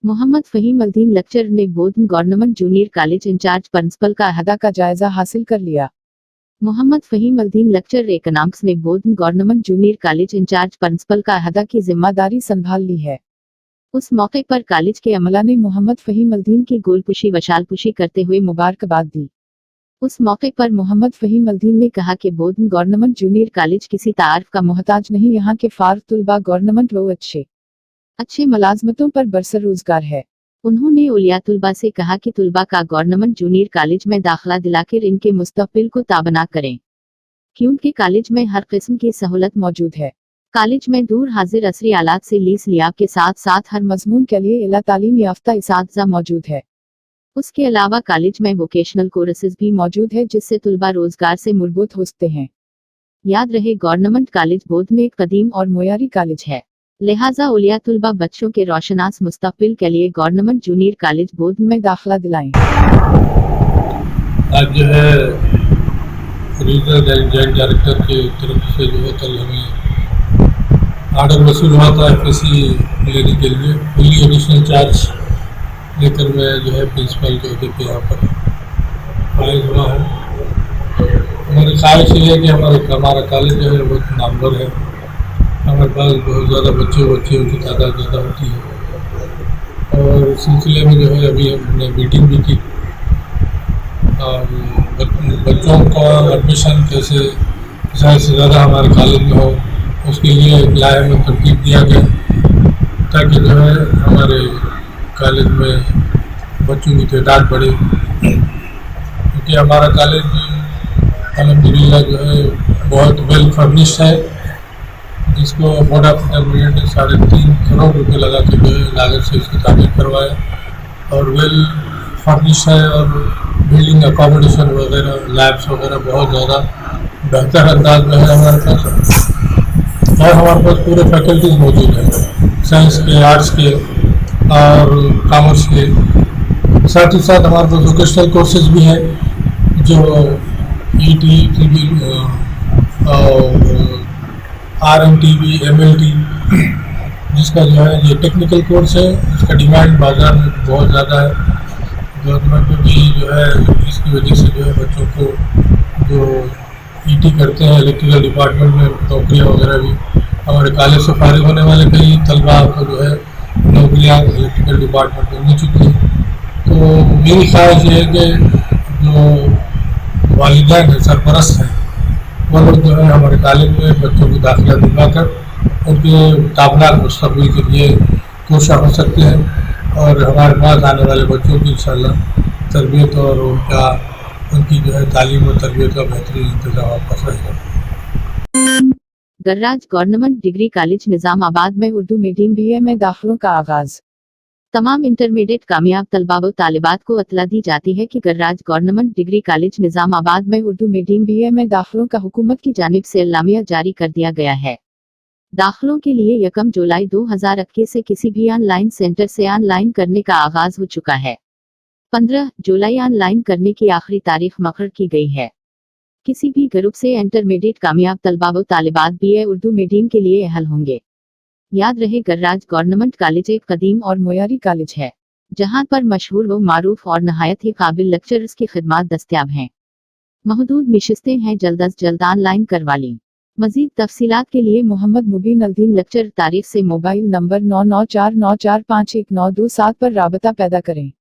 Mohammad Faheem Aldin lecturer ने Bodhan government junior college incharge principal का अहदा का जायजा हासिल कर लिया। मोहम्मद फहीम अल्दीन लेक्चरर इकोनॉमिक्स ने Bodhan government junior college incharge principal का अहदा की जिम्मेदारी संभाल ली है। उस मौके पर कॉलेज के अमला ने मोहम्मद फहीम अल्दीन की गोलपुशी व शालपुशी करते हुए मुबारकबाद दी। उस मौके पर मोहम्मद फहीम अल्दीन ने कहा कि बोधन गवर्नमेंट जूनियर कॉलेज किसी तारीफ का मोहताज नहीं, यहाँ के फार्ग तुलबा गवर्नमेंट व अच्छे मुलाजमतों पर बरसर रोजगार है। उन्होंने औलिया तुलबा से कहा कि तुलबा का गवर्नमेंट जूनियर कॉलेज में दाखिला दिलाकर इनके मुस्तकबिल को ताबना करें, क्योंकि कॉलेज में हर किस्म की सहूलत मौजूद है। कॉलेज में दूर हाजिर असरी आलात से लीस लियाब के साथ साथ हर मजमून के लिए इला तालीम याफ्ता इसातिज़ा मौजूद है। उसके अलावा कॉलेज में वोकेशनल कोर्सेज भी मौजूद है, जिससे तुलबा रोजगार से मुरबूत होते हैं। याद रहे, गवर्नमेंट कॉलेज बोधन एक कदीम और मोयारी कॉलेज है, लिहाजा औलिया तुलबा बच्चों के रोशनास मुस्तकबिल के लिए गवर्नमेंट जूनियर कॉलेज बोधन में दाखिला दिलाएं। आज जो है रीजनल जॉइंट डायरेक्टर की तरफ से जो है कल हमें आर्डर वसूल हुआ था FSC लेने के लिए। फुली एडिशनल चार्ज लेकर मैं जो है प्रिंसिपल के अहदे पे यहाँ पर फाइल हुआ है। हमारी ख्वाहिश ये है कि हमारा कॉलेज जो है बहुत नामवर है। हमारे पास बहुत ज़्यादा बच्चों की तादाद ज़्यादा होती है और इस सिलसिले में जो है अभी हमने मीटिंग भी की और बच्चों का एडमिशन कैसे ज़्यादा से ज़्यादा हमारे कॉलेज में हो, उसके लिए एक लाए में तरतीब दिया गया ताकि जो है हमारे कॉलेज में बच्चों की तादाद बढ़े। क्योंकि हमारा कॉलेज अल्हम्दुलिल्लाह जो है बहुत वेल फर्निश्ड है, जिसको बोर्ड ऑफ इंटरमीडिएट 3.5 करोड़ रुपए लगा के जो है लागत से इसकी तामीर करवाया और वेल फर्निश है और बिल्डिंग अकोमोडेशन वगैरह लैब्स वगैरह बहुत ज़्यादा बेहतर अंदाज में है हमारे पास। और हमारे पास पूरे फैकल्टीज मौजूद हैं, साइंस के, आर्ट्स के और कॉमर्स के। साथ ही साथ हमारे पास वोकेशनल कोर्सेज भी हैं जो ET, और RMTV, MLT, जिसका जो है ये टेक्निकल कोर्स है, इसका डिमांड बाज़ार में बहुत ज़्यादा है। गवर्नमेंट में भी जो है इसकी वजह से जो है बच्चों को जो ET करते हैं इलेक्ट्रिकल डिपार्टमेंट में नौकरियाँ वगैरह भी हमारे कॉलेज से फारिग होने वाले कई तलबा को जो है नौकरियाँ इलेक्ट्रिकल डिपार्टमेंट में मिल चुकी हैं। तो मेरी ख्वाहिश ये है कि जो वालिदैन हैं, सरपरस्त हैं, वो लोग जो है हमारे कॉलेज में बच्चों को दाखिला दिलवाकर उनके ताबनाक मुस्तकबिल के लिए कोशिश हो सकते हैं और हमारे पास आने वाले बच्चों की इंशाल्लाह तरबियत और उनकी जो है तालीम और तरबियत का बेहतरीन इंतजाम वापस रहेगा। गर्राज गवर्नमेंट डिग्री कॉलेज निजामाबाद में उर्दू मीडियम BA में दाखिलों का आगाज। तमाम इंटरमीडिएट कामयाब तलबा व तालिबात को इत्तला दी जाती है कि गर्राज गवर्नमेंट डिग्री कॉलेज निजामाबाद में उर्दू मीडियम BA में दाखिलों का हुकूमत की जानिब से एलामिया जारी कर दिया गया है। दाखिलों के लिए 1 जुलाई 2021 से किसी भी ऑनलाइन सेंटर से ऑनलाइन करने का आगाज हो चुका है। 15 जुलाई ऑनलाइन करने की आखिरी तारीख मुकर्रर की गई है। किसी भी ग्रुप से इंटरमीडिएट कामयाब तलबा व तालिबात BA उर्दू मीडियम के लिए अहल होंगे। याद रहे, गर्राज गवर्नमेंट कॉलेज एक कदीम और मोयारी कॉलेज है, जहां पर मशहूर व मारूफ और नहायत ही काबिल लेक्चरर्स की खिदमात दस्तियाब हैं। महदूद नशिस्तें हैं, जल्द अज जल्द ऑनलाइन करवा लें। मजीद तफसीलात के लिए मोहम्मद मुबीन अल्दीन लेक्चरर तारीख से मोबाइल नंबर 9949451927 पर राबता पैदा करें।